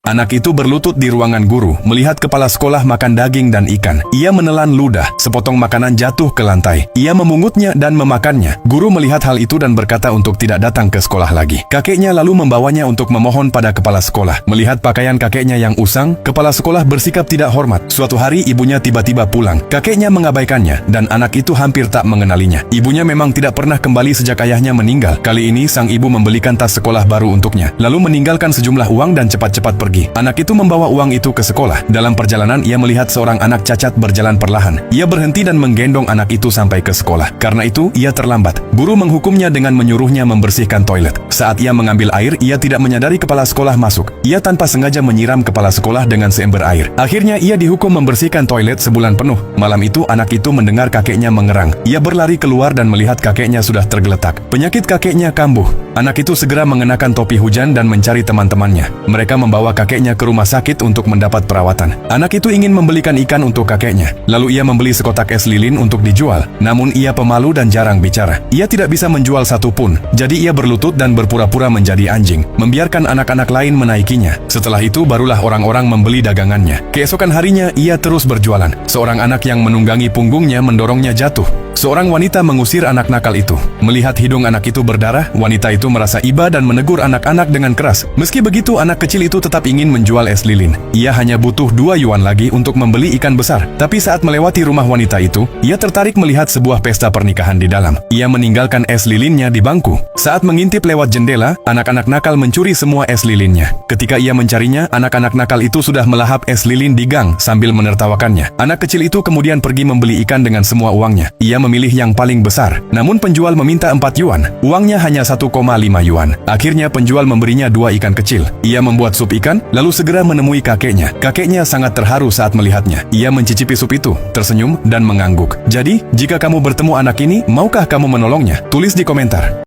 Anak itu berlutut di ruangan guru, melihat kepala sekolah makan daging dan ikan. Ia menelan ludah, sepotong makanan jatuh ke lantai. Ia memungutnya dan memakannya. Guru melihat hal itu dan berkata untuk tidak datang ke sekolah lagi. Kakeknya lalu membawanya untuk memohon pada kepala sekolah. Melihat pakaian kakeknya yang usang, kepala sekolah bersikap tidak hormat. Suatu hari ibunya tiba-tiba pulang. Kakeknya mengabaikannya dan anak itu hampir tak mengenalinya. Ibunya memang tidak pernah kembali sejak ayahnya meninggal. Kali ini sang ibu membelikan tas sekolah baru untuknya, lalu meninggalkan sejumlah uang dan cepat-cepat pergi. Anak itu membawa uang itu ke sekolah. Dalam perjalanan ia melihat seorang anak cacat berjalan perlahan. Ia berhenti dan menggendong anak itu sampai ke sekolah. Karena itu ia terlambat. Guru menghukumnya dengan menyuruhnya membersihkan toilet. Saat ia mengambil air, ia tidak menyadari kepala sekolah masuk. Ia tanpa sengaja menyiram kepala sekolah dengan seember air. Akhirnya ia dihukum membersihkan toilet sebulan penuh. Malam itu anak itu mendengar kakeknya mengerang. Ia berlari keluar dan melihat kakeknya sudah tergeletak. Penyakit kakeknya kambuh. Anak itu segera mengenakan topi hujan dan mencari teman-temannya. Mereka membawa kakeknya ke rumah sakit untuk mendapat perawatan. Anak itu ingin membelikan ikan untuk kakeknya. Lalu ia membeli sekotak es lilin untuk dijual. Namun ia pemalu dan jarang bicara. Ia tidak bisa menjual satu pun. Jadi ia berlutut dan berpura-pura menjadi anjing, membiarkan anak-anak lain menaikinya. Setelah itu barulah orang-orang membeli dagangannya. Keesokan harinya ia terus berjualan. Seorang anak yang menunggangi punggungnya mendorongnya jatuh. Seorang wanita mengusir anak nakal itu. Melihat hidung anak itu berdarah, wanita itu merasa iba dan menegur anak-anak dengan keras. Meski begitu, anak kecil itu tetap ingin menjual es lilin. Ia hanya butuh 2 yuan lagi untuk membeli ikan besar. Tapi saat melewati rumah wanita itu, ia tertarik melihat sebuah pesta pernikahan di dalam. Ia meninggalkan es lilinnya di bangku. Saat mengintip lewat jendela, anak-anak nakal mencuri semua es lilinnya. Ketika ia mencarinya, anak-anak nakal itu sudah melahap es lilin di gang sambil menertawakannya. Anak kecil itu kemudian pergi membeli ikan dengan semua uangnya. Ia memilih yang paling besar, namun penjual meminta 4 yuan. Uangnya hanya 1,5 yuan. Akhirnya penjual memberinya 2 ikan kecil. Ia membuat sup ikan, lalu segera menemui kakeknya. Kakeknya sangat terharu saat melihatnya. Ia mencicipi sup itu, tersenyum dan mengangguk. Jadi, jika kamu bertemu anak ini, maukah kamu menolongnya? Tulis di komentar.